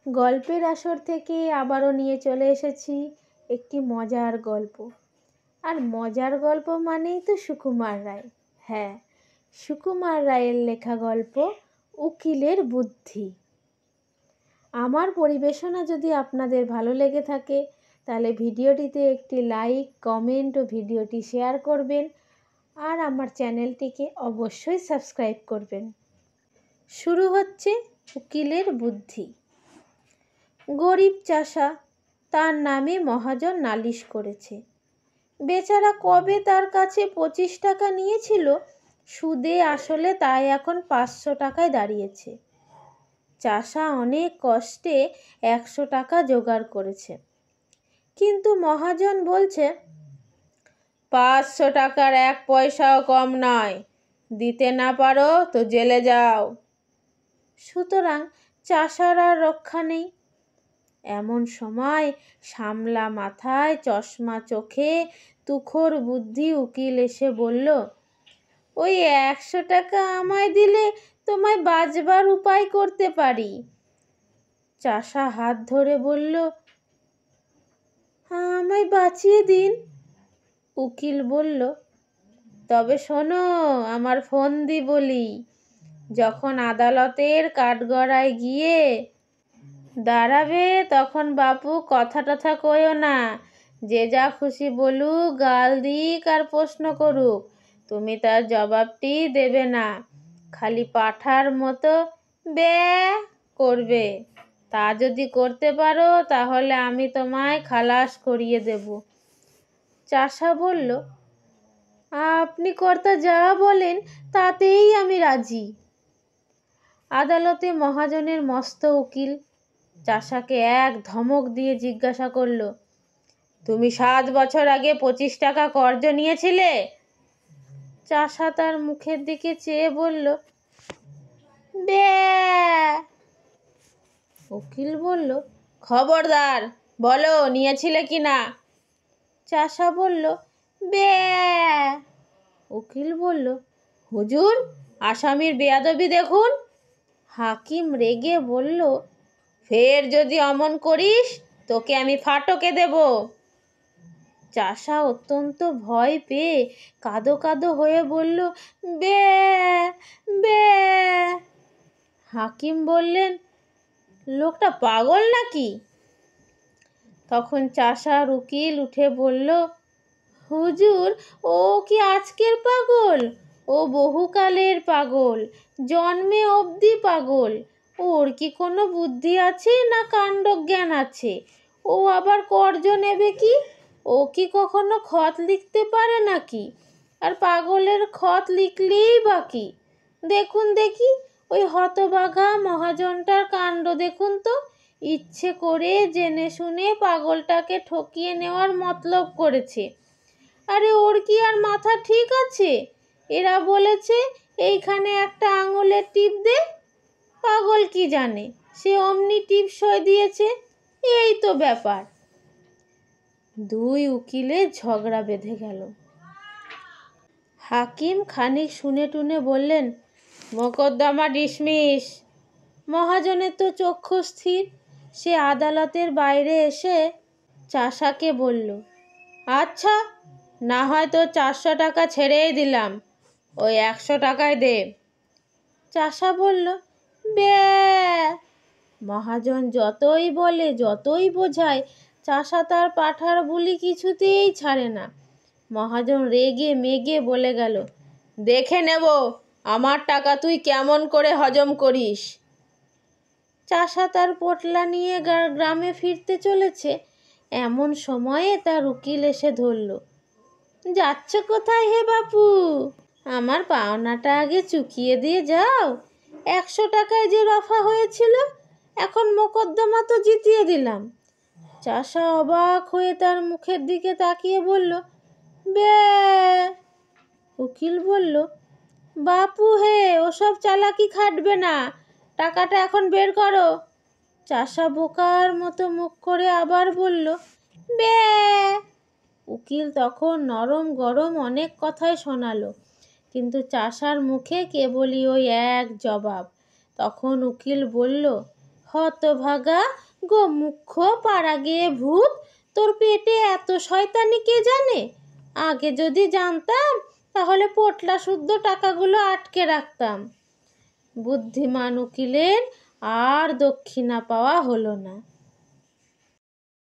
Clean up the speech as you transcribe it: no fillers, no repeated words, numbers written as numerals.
গল্পের আসর থেকে আবারও নিয়ে চলে এসেছি একটি মজার গল্প। আর মজার গল্প মানেই তো সুকুমার রায়। হ্যাঁ, সুকুমার রায়ের লেখা গল্প উকিলের বুদ্ধি। আমার পরিবেশনা যদি আপনাদের ভালো লেগে থাকে তাহলে ভিডিওটিতে একটি লাইক, কমেন্ট ও ভিডিওটি শেয়ার করবেন। আর আমার চ্যানেলটিকে অবশ্যই সাবস্ক্রাইব করবেন। শুরু হচ্ছে উকিলের বুদ্ধি। গরিব চাষা, তার নামে মহাজন নালিশ করেছে। বেচারা কবে তার কাছে 25 টাকা নিয়েছিল, সুদে আসলে তাই এখন 500 টাকায় দাঁড়িয়েছে। চাষা অনেক কষ্টে 100 টাকা জোগাড় করেছে, কিন্তু মহাজন বলছে 500 টাকার 1 পয়সাও কম নয়, দিতে না পারো তো জেলে যাও। সুতরাং চাষার আর রক্ষা নেই। এমন সময় সামলা মাথায়, চশমা চোখে, তুখোড় বুদ্ধি উকিল এসে বলল, ওই 100 টাকা আমায় দিলে তোমায় বাঁচবার উপায় করতে পারি। চাষা হাত ধরে বলল, আমায় বাঁচিয়ে দিন। উকিল বলল, তবে শোনো, আমার ফন্দি বলি, যখন আদালতের কাঠগড়ায় গিয়ে দাঁড়াবে তখন বাপু কথা টথা কইও না। যে যা খুশি বলুক, গাল দিক আর প্রশ্ন করুক, তুমি তার জবাবটি দেবে না। খালি পাঁঠার মতো বে করবে। তা যদি করতে পারো তাহলে আমি তোমায় খালাস করিয়ে দেব। চাষা বলল, আপনি কর্তা যা বলেন তাতেই আমি রাজি। আদালতে মহাজনের মস্ত উকিল চাষাকে এক ধমক দিয়ে জিজ্ঞাসা করল, তুমি 7 বছর আগে 25 টাকা কর্জ নিয়েছিলে? চাষা তার মুখের দিকে চেয়ে বলল, বে। উকিল বলল, খবরদার, বলো নিয়েছিলে কিনা। চাষা বলল, বে। উকিল বলল, হুজুর, আসামির বেয়াদবি দেখুন। হাকিম রেগে বলল, ফের যদি অমন করিস তোকে আমি ফাটকে দেব। চাষা অত্যন্ত ভয় পেয়ে কাঁদো কাঁদো হয়ে বলল, বে বে। হাকিম বললেন, লোকটা পাগল নাকি? তখন চাষার উকিল উঠে বলল, হুজুর, ও কি আজকের পাগল? ও বহুকালের পাগল, জন্মে অবধি পাগল। ওর কি কোনো বুদ্ধি আছে না কাণ্ডজ্ঞান আছে? ও আবার কর্জ নেবে কি? ও কি কখনো খত লিখতে পারে নাকি? আর পাগলের খত লিখলেই বাকি। দেখুন দেখি, ওই হতভাগা মহাজনটার কাণ্ড দেখুন তো। ইচ্ছে করে জেনে শুনে পাগলটাকে ঠকিয়ে নেওয়ার মতলব করেছে। আরে ওর কি আর মাথা ঠিক আছে? এরা বলেছে এইখানে একটা আঙুলের টিপ দে। পাগল কি জানে, সে অমনি টিপ সই দিয়েছে। এই তো ব্যাপার। দুই উকিলের ঝগড়া বেঁধে গেল। হাকিম খানিক শুনে টুনে বললেন, মোকদ্দমা ডিসমিস। মহাজনের তো চক্ষু স্থির। সে আদালতের বাইরে এসে চাষাকে বলল, আচ্ছা, না হয় তো 400 টাকা ছেড়েই দিলাম, ওই 100 টাকায় দে। চাষা বলল, বে। মহাজন যতই বলে, যতই বোঝায়, চাষা তার পাঁঠার বুলি কিছুতেই ছাড়ে না। মহাজন রেগে মেগে বলে গেল, দেখে নেব আমার টাকা তুই কেমন করে হজম করিস। চাষা তার পোটলা নিয়ে গ্রামে ফিরতে চলেছে, এমন সময়ে তার উকিল এসে ধরল। যাচ্ছ কোথায় হে বাপু? আমার পাওনাটা আগে চুকিয়ে দিয়ে যাও। 100 টাকায় যে রফা হয়েছিল, এখন মোকদ্দমা তো জিতিয়ে দিলাম। চাষা অবাক হয়ে তার মুখের দিকে তাকিয়ে বলল, বে। উকিল বলল, বাপু হে, ওসব চালাকি খাটবে না, টাকাটা এখন বের করো। চাষা বোকার মতো মুখ করে আবার বলল, বে। উকিল তখন নরম গরম অনেক কথাই শোনালো, কিন্তু চাষার মুখে কেবলই ওই এক জবাব। তখন উকিল বলল, হতভাগা গোমুখ্য পাড়া গিয়ে ভূত, তোর পেটে এত শয়তানি কে জানে? আগে যদি জানতাম তাহলে পোটলা শুদ্ধ টাকাগুলো আটকে রাখতাম। বুদ্ধিমান উকিলের আর দক্ষিণা পাওয়া হলো না।